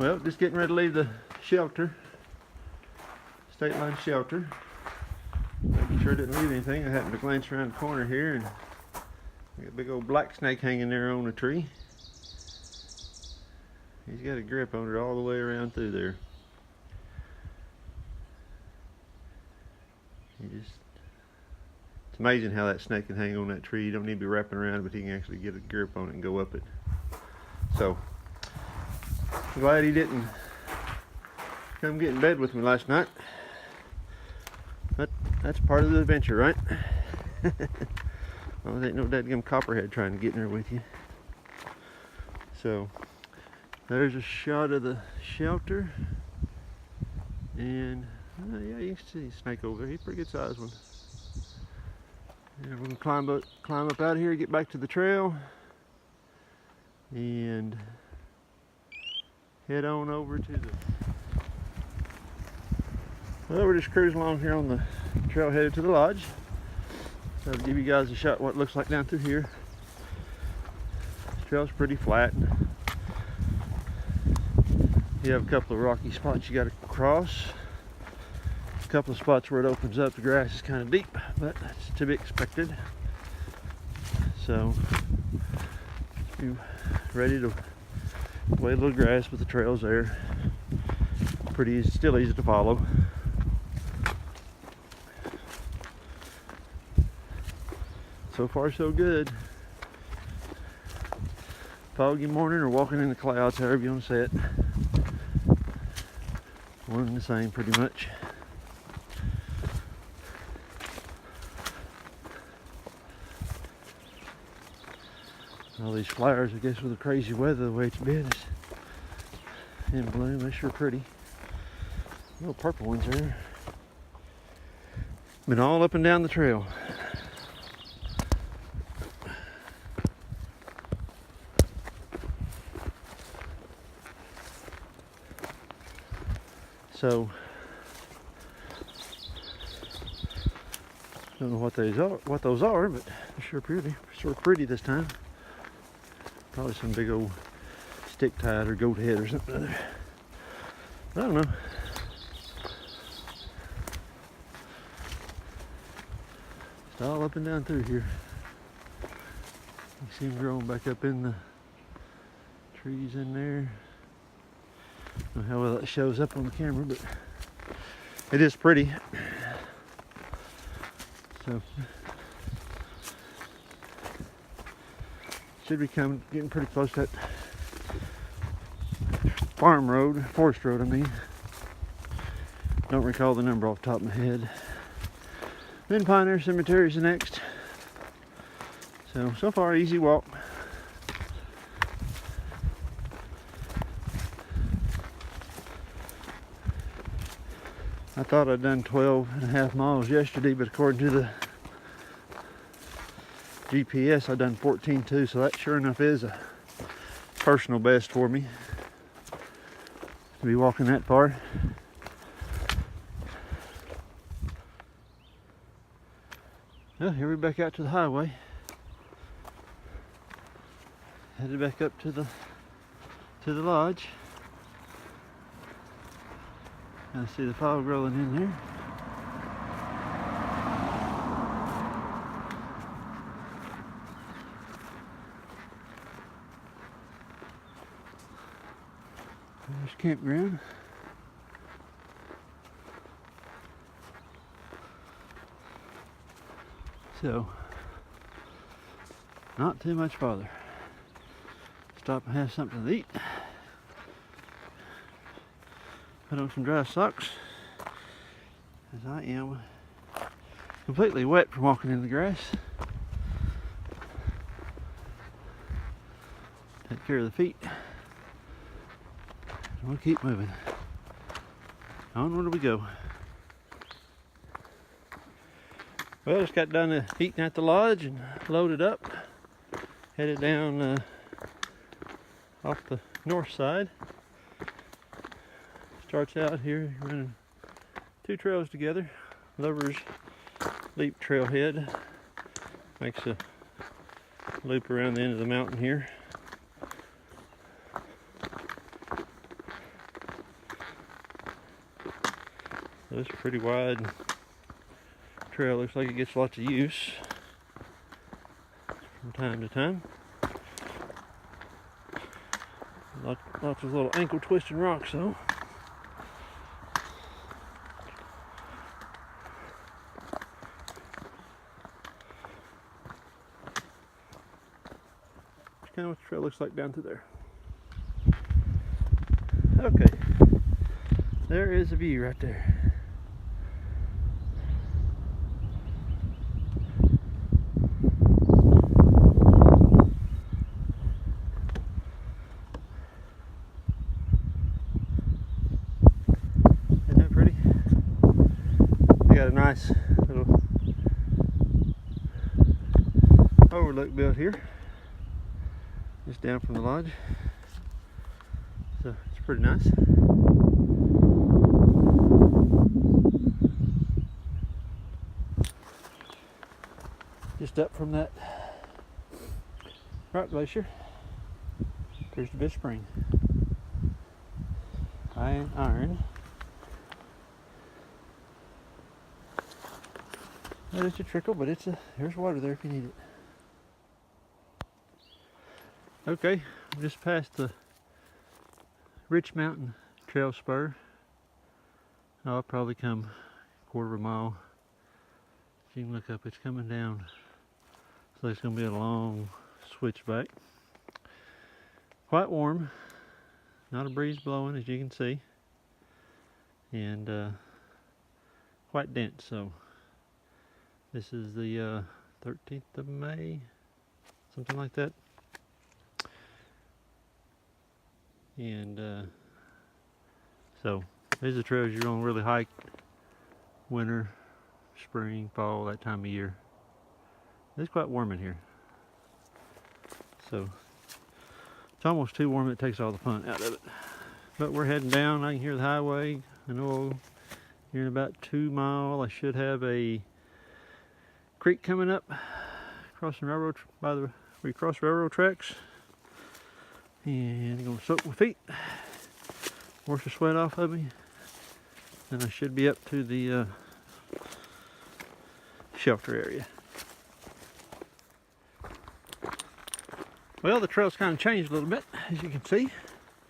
Well, just getting ready to leave the shelter, state line shelter. Making sure I didn't leave anything. I happened to glance around the corner here and got a big old black snake hanging there on a tree. He's got a grip on it all the way around through there. It's amazing how that snake can hang on that tree. You don't need to be wrapping around, but he can actually get a grip on it and go up it. So, I'm glad he didn't come get in bed with me last night. But that's part of the adventure, right? Well, there ain't no dadgum copperhead trying to get in there with you. So, there's a shot of the shelter. And, yeah, you can see a snake over there. He's a pretty good sized one. And we're going to climb up out of here, get back to the trail. And head on over to the... Well, we're just cruising along here on the trail headed to the lodge. So I'll give you guys a shot of what it looks like down through here. This trail's pretty flat. You have a couple of rocky spots you got to cross. A couple of spots where it opens up, the grass is kind of deep, but that's to be expected. So, be ready to wade a little grass, but the trail's there. Pretty easy, still easy to follow. So far so good. Foggy morning or walking in the clouds, however you want to say it. One and the same pretty much. All these flowers, I guess with the crazy weather the way it's been, is in bloom. They're sure pretty. Little purple ones there. Been all up and down the trail. So, don't know what those are, but they're sure pretty this time. Probably some big old stick tide or goat head or something other. I don't know. It's all up and down through here. You see them growing back up in the trees in there. I don't know how well that shows up on the camera, but it is pretty. So, should be getting pretty close to that forest road I mean. Don't recall the number off the top of my head. Then Pioneer Cemetery is the next. So far easy walk. I thought I'd done 12.5 miles yesterday, but according to the GPS, I've done 14.2, so that sure enough is a personal best for me to be walking that far. Well, here we're back out to the highway. Headed back up to the lodge. I see the fog rolling in there. There's campground. So, not too much farther. Stop and have something to eat. Put on some dry socks, as I am completely wet from walking in the grass. Take care of the feet. We'll keep moving. Onward we go. Well, just got done eating at the lodge and loaded up. Headed down off the north side. Starts out here running two trails together. Lover's Leap Trailhead makes a loop around the end of the mountain here. So it's a pretty wide trail. Looks like it gets lots of use from time to time. Lots of little ankle twisting rocks though. That's kind of what the trail looks like down through there. Okay, there is a view right there. Isn't that pretty? We got a nice little overlook built here, just down from the lodge. So it's pretty nice. Just up from that rock glacier, there's the big spring. Iron. That is a trickle, but there's water there if you need it. Okay, I'm just past the Rich Mountain Trail Spur. I'll probably come a quarter of a mile. If you can look up, it's coming down. So it's going to be a long switchback. Quite warm. Not a breeze blowing, as you can see. And quite dense. So this is the 13th of May, something like that. And so these are trails you're going to really hike winter, spring, fall, that time of year. It's quite warm in here. So it's almost too warm, it takes all the fun out of it. But we're heading down. I can hear the highway. I know here in about 2 miles I should have a creek coming up, crossing railroad we cross railroad tracks. And I'm going to soak my feet, wash the sweat off of me, and I should be up to the shelter area. Well, the trail's kind of changed a little bit, as you can see.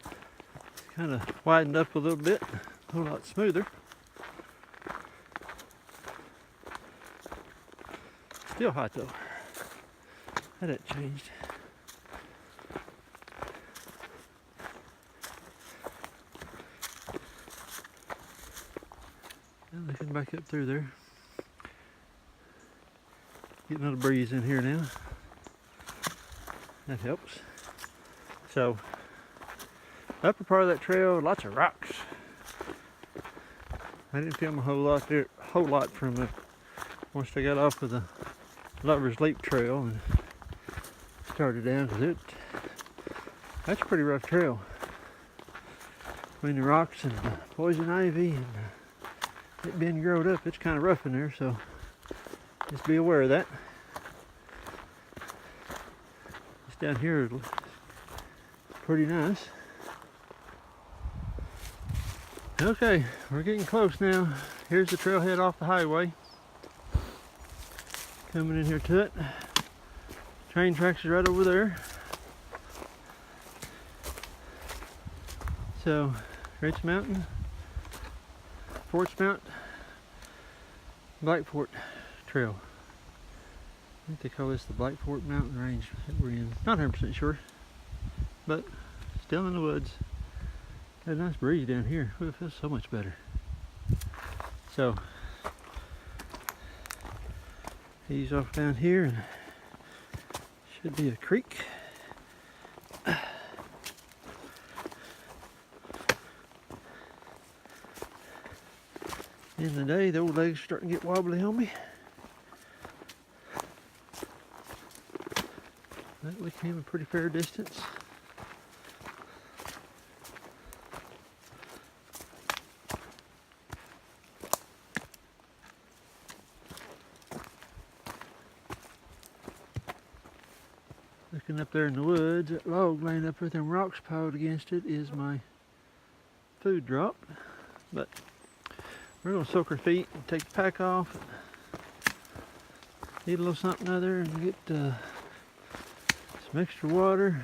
It's kind of widened up a little bit, a whole lot smoother. Still hot though. That changed. Looking back up through there. Getting a little breeze in here now. That helps. So, upper part of that trail, lots of rocks. I didn't film a whole lot from once I got off of the Lover's Leap Trail and started down, because that's a pretty rough trail. Between the rocks and the poison ivy and it being growed up, it's kind of rough in there, so just be aware of that. This down here is pretty nice. Okay, we're getting close now. Here's the trailhead off the highway. Coming in here to it. Train tracks is right over there. So, Rich Mountain, Forts Mount, Blackfort Trail. I think they call this the Blackfort Mountain Range that we're in. Not 100% sure, but still in the woods. Got a nice breeze down here. Ooh, it feels so much better. So, ease off down here, and should be a creek. In the day, the old legs are starting to get wobbly on me. That became a pretty fair distance. Looking up there in the woods, that log laying up with them rocks piled against it is my food drop. But We're going to soak our feet and take the pack off. Eat a little something other and get some extra water.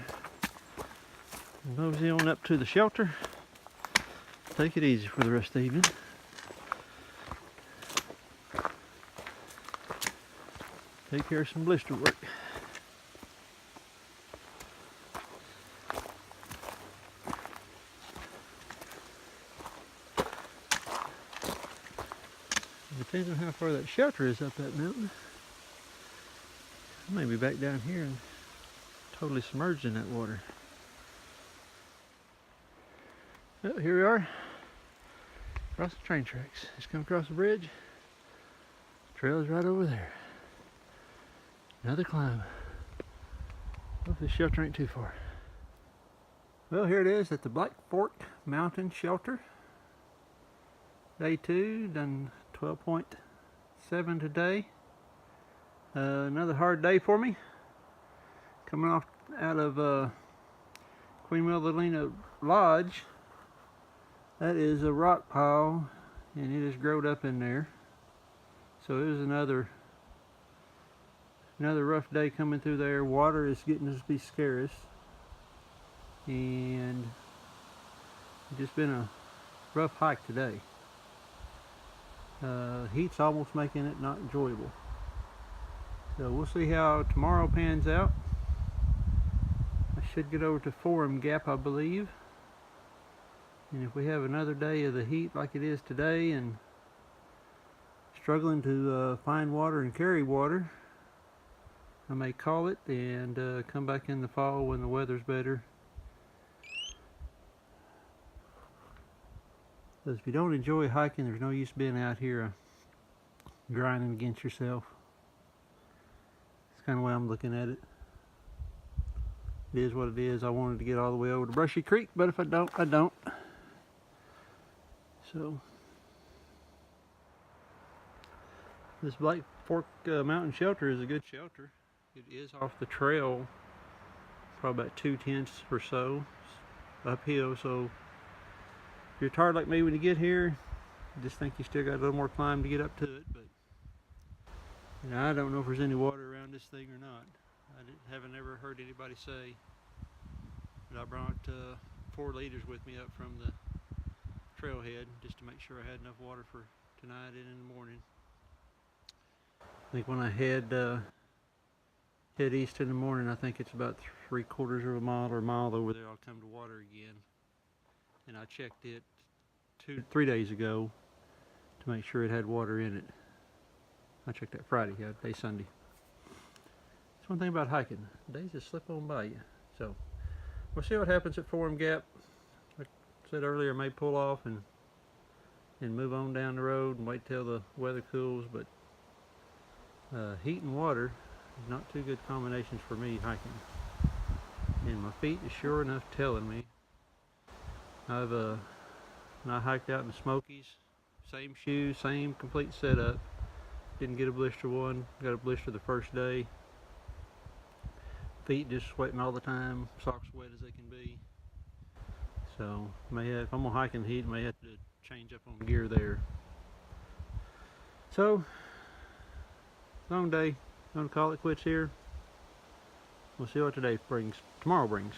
And mosey on up to the shelter. Take it easy for the rest of the evening. Take care of some blister work. Depends on how far that shelter is up that mountain. I may be back down here and totally submerged in that water. Oh, here we are. Across the train tracks. Just come across the bridge. The trail is right over there. Another climb. Hope this shelter ain't too far. Well, here it is at the Black Fork Mountain Shelter. Day 2, done 12.7 today. Another hard day for me. Coming off out of Queen Wilhelmina Lodge. That is a rock pile, and it has growed up in there. So it was another rough day coming through there. Water is getting to be scarce, and it's just been a rough hike today. Heat's almost making it not enjoyable. So we'll see how tomorrow pans out. I should get over to Forum Gap, I believe. And if we have another day of the heat like it is today and struggling to find water and carry water, I may call it and come back in the fall when the weather's better. Because if you don't enjoy hiking, there's no use being out here grinding against yourself. That's kind of the way I'm looking at it. It is what it is. I wanted to get all the way over to Brushy Creek, but if I don't, I don't. So, this Black Fork Mountain Shelter is a good shelter. It is off the trail, probably about 2/10 or so uphill. So, if you're tired like me when you get here, just think you still got a little more climb to get up to it. But you know, I don't know if there's any water around this thing or not. I haven't ever heard anybody say. But I brought 4 liters with me up from the trailhead just to make sure I had enough water for tonight and in the morning. I think when I head east in the morning, I think it's about 3/4 of a mile or a mile over there, I'll come to water again. And I checked it 3 days ago to make sure it had water in it. I checked that Friday, day Sunday. That's one thing about hiking. Days just slip on by you. So we'll see what happens at Forum Gap. Like I said earlier, I may pull off and move on down the road and wait till the weather cools. But heat and water is not two good combinations for me hiking. And my feet is sure enough telling me. When I hiked out in the Smokies, same shoes, same complete setup. Didn't get a blister one, got a blister the first day. Feet just sweating all the time, socks wet as they can be. So if I'm gonna hike in the heat, I may have to change up on gear there. So, long day. I'm gonna call it quits here. We'll see what tomorrow brings.